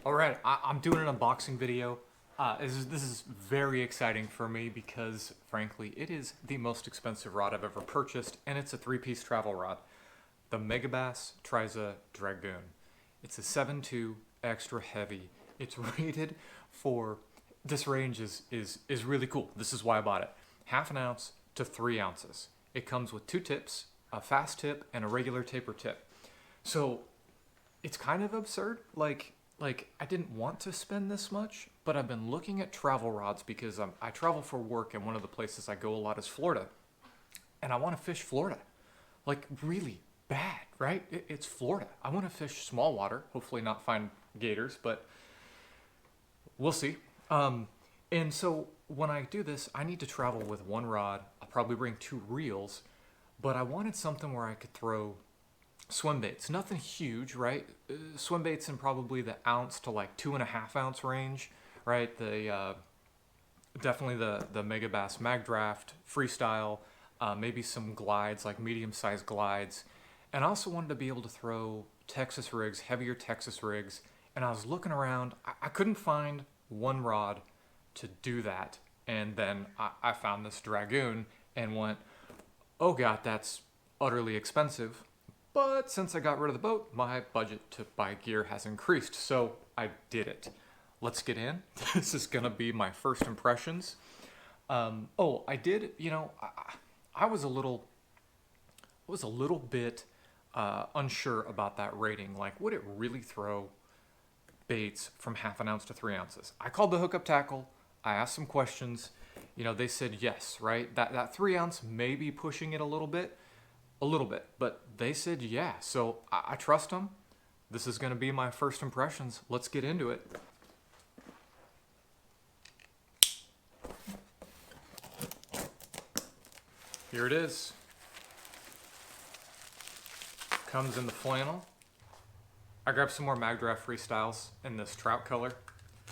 Alright, I'm doing an unboxing video. This is very exciting for me because, frankly, it is the most expensive rod I've ever purchased, and it's a three-piece travel rod. The Megabass Triza Dragoon. It's a 7.2 extra heavy. It's rated for, this range is really cool. This is why I bought it. 1/2 ounce to 3 ounces. It comes with 2 tips, a fast tip and a regular taper tip. So it's kind of absurd. Like I didn't want to spend this much, but I've been looking at travel rods because I travel for work, and one of the places I go a lot is Florida. And I want to fish Florida. Like, really bad, right? It's Florida. I want to fish small water, hopefully not find gators, but we'll see. And so when I do this, I need to travel with one rod. I'll probably bring 2 reels, but I wanted something where I could throw swim baits. Nothing huge, right? Swim baits in probably the ounce to like 2.5 ounce range, right? Definitely the Megabass Mag Draft, Freestyle, maybe some glides, like medium-sized glides. And I also wanted to be able to throw Texas rigs, heavier Texas rigs. And I was looking around. I couldn't find one rod to do that. And then I found this Dragoon and went, oh God, that's utterly expensive. But since I got rid of the boat, my budget to buy gear has increased, so I did it. Let's get in. This is gonna be my first impressions. I did, I was a little bit unsure about that rating. Like, would it really throw baits from 1/2 ounce to 3 ounces? I called the hookup tackle. I asked some questions. They said yes, right? That 3 ounce may be pushing it a little bit, but they said yeah, so I trust them. This is going to be my first impressions. Let's get into it. Here it is. Comes in the flannel. I grabbed some more Mag Draft Freestyles in this trout color.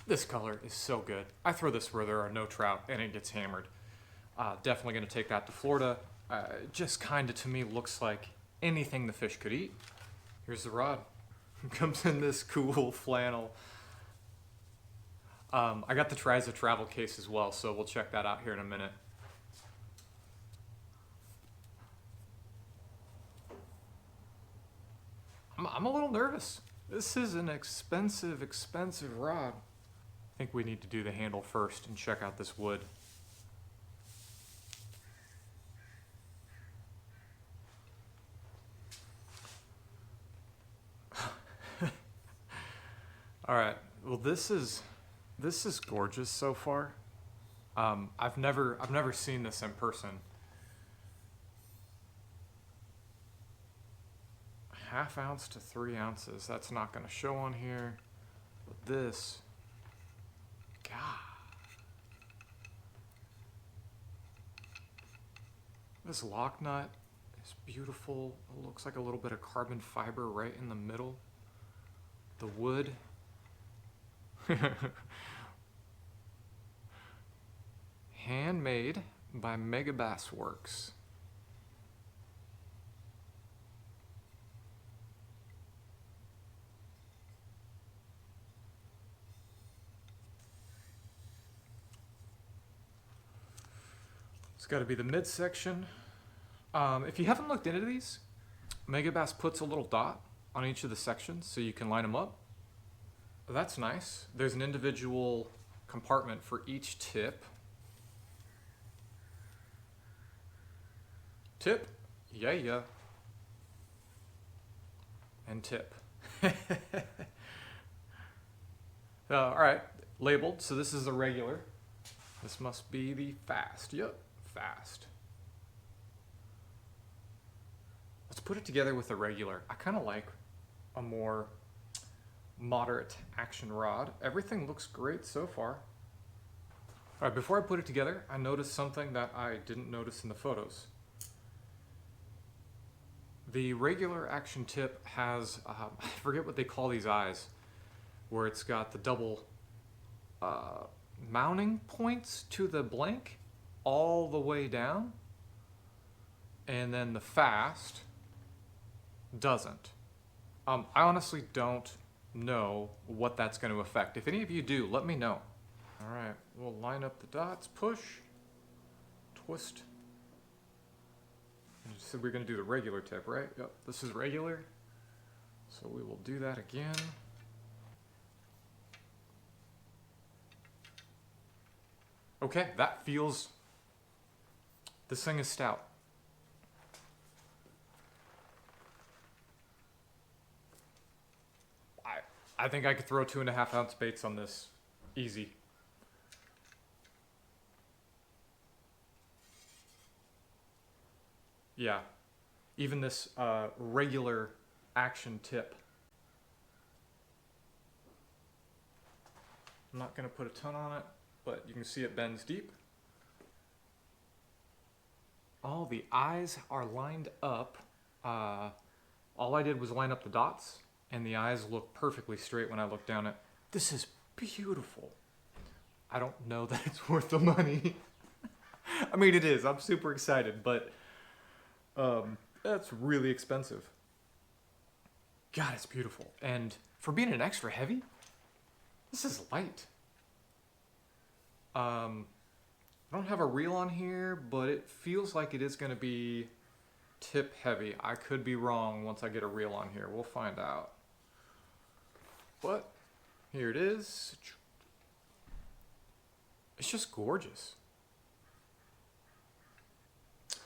This color is so good. I throw this where there are no trout and it gets hammered. Definitely going to take that to Florida. Just kind of, to me, looks like anything the fish could eat. Here's the rod. It comes in this cool flannel. I got the Triza travel case as well, so we'll check that out here in a minute. I'm a little nervous. This is an expensive rod. I think we need to do the handle first and check out this wood. All right. Well, this is gorgeous so far. I've never seen this in person. 1/2 ounce to 3 ounces. That's not going to show on here. But this, God, this lock nut is beautiful. It looks like a little bit of carbon fiber right in the middle. The wood. Handmade by Megabass Works. It's got to be the midsection. If you haven't looked into these, Megabass puts a little dot on each of the sections so you can line them up. That's nice. There's an individual compartment for each tip. Tip, yeah. And tip. All right, labeled. So this is the regular. This must be the fast. Yep, fast. Let's put it together with the regular. I kind of like a more moderate action rod. Everything looks great so far. All right, before I put it together, I noticed something that I didn't notice in the photos. The regular action tip has, I forget what they call these eyes, where it's got the double mounting points to the blank all the way down, and then the fast doesn't. I honestly don't know what that's going to affect. If any of you do, let me know. All right, we'll line up the dots, push, twist. You said we're going to do the regular tip, right? Yep, this is regular. So we will do that again. Okay, that feels... This thing is stout. I think I could throw 2.5 ounce baits on this. Easy. Yeah. Even this regular action tip. I'm not going to put a ton on it, but you can see it bends deep. All the eyes are lined up. All I did was line up the dots, and the eyes look perfectly straight when I look down it. This is beautiful. I don't know that it's worth the money. I mean, it is. I'm super excited, but that's really expensive. God, it's beautiful. And for being an extra heavy, this is light. I don't have a reel on here, but it feels like it is going to be tip heavy. I could be wrong once I get a reel on here. We'll find out. But here it is. It's just gorgeous.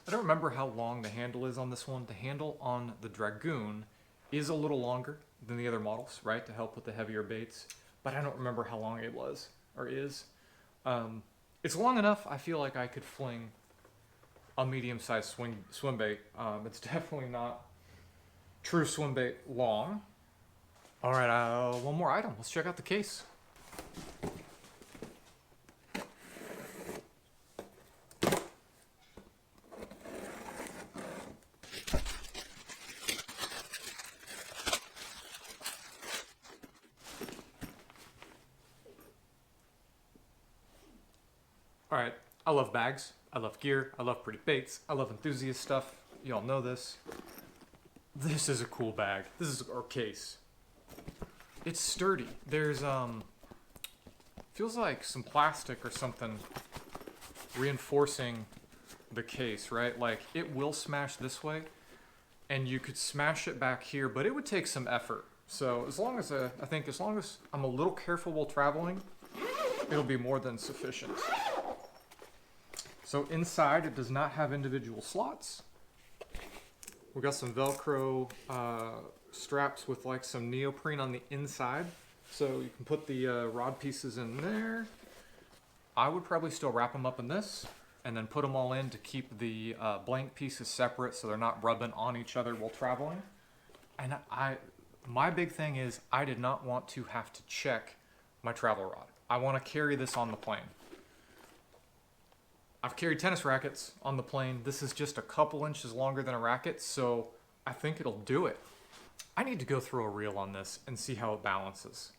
I don't remember how long the handle is on this one. The handle on the Dragoon is a little longer than the other models, right? To help with the heavier baits. But I don't remember how long it was or is. It's long enough, I feel like I could fling a medium-sized swim bait. It's definitely not true swim bait long. All right, one more item. Let's check out the case. Alright, I love bags, I love gear, I love pretty baits, I love enthusiast stuff. Y'all know this. This is a cool bag. This is our case. It's sturdy. There's, feels like some plastic or something reinforcing the case, right? Like, it will smash this way, and you could smash it back here, but it would take some effort. So as long as, I think as long as I'm a little careful while traveling, it'll be more than sufficient. So inside, it does not have individual slots. We got some Velcro straps with like some neoprene on the inside. So you can put the rod pieces in there. I would probably still wrap them up in this and then put them all in to keep the blank pieces separate so they're not rubbing on each other while traveling. And my big thing is I did not want to have to check my travel rod. I want to carry this on the plane. I've carried tennis rackets on the plane. This is just a couple inches longer than a racket, so I think it'll do it. I need to go throw a reel on this and see how it balances.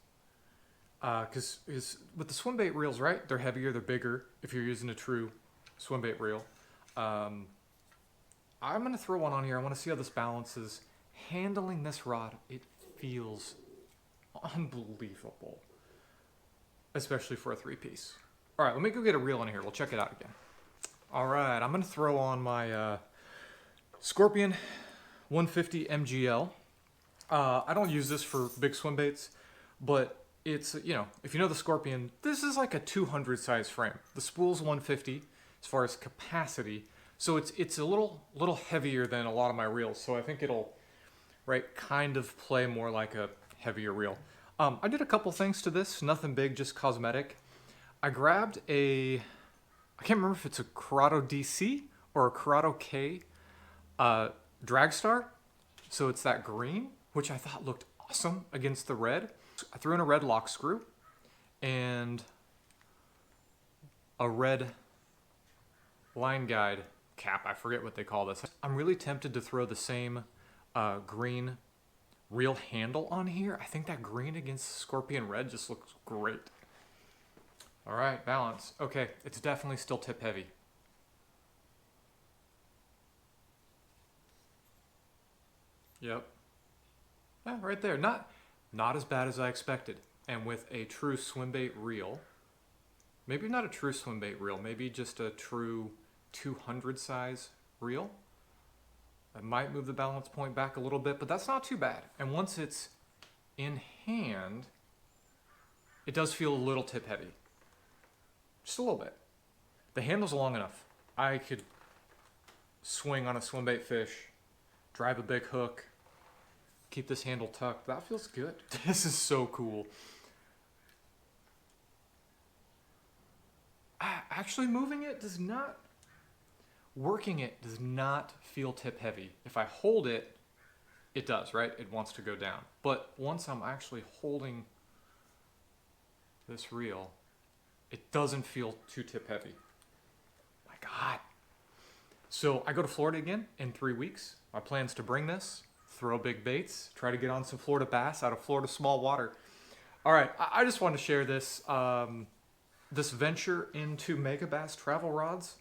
Because with the swim bait reels, right, they're heavier, they're bigger if you're using a true swim bait reel. I'm going to throw one on here. I want to see how this balances. Handling this rod, it feels unbelievable, especially for a 3-piece. All right, let me go get a reel in here. We'll check it out again. All right, I'm going to throw on my Scorpion 150 MGL. I don't use this for big swim baits, but it's, you know, if you know the Scorpion, this is like a 200 size frame. The spool's 150 as far as capacity, so it's a little heavier than a lot of my reels, so I think it'll, right, kind of play more like a heavier reel. I did a couple things to this, nothing big, just cosmetic. I grabbed I can't remember if it's a Corrado DC or a Corrado K Dragstar. So it's that green, which I thought looked awesome against the red. I threw in a red lock screw and a red line guide cap. I forget what they call this. I'm really tempted to throw the same green reel handle on here. I think that green against the Scorpion red just looks great. All right, balance. Okay, it's definitely still tip heavy. Yep. Yeah, right there. Not Not as bad as I expected. And with a true swim bait reel, maybe not a true swim bait reel, maybe just a true 200 size reel, I might move the balance point back a little bit, but that's not too bad. And once it's in hand, it does feel a little tip heavy. Just a little bit. The handle's long enough. I could swing on a swim bait fish, drive a big hook, keep this handle tucked. That feels good. This is so cool. Actually moving it does not, working it does not feel tip heavy. If I hold it, it does, right? It wants to go down. But once I'm actually holding this reel, it doesn't feel too tip heavy. My God. So I go to Florida again in 3 weeks. My plan's to bring this, throw big baits, try to get on some Florida bass out of Florida small water. All right, I just wanted to share this, this venture into Megabass travel rods.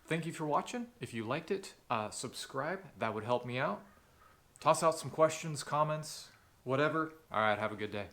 Thank you for watching. If you liked it, subscribe. That would help me out. Toss out some questions, comments, whatever. All right, have a good day.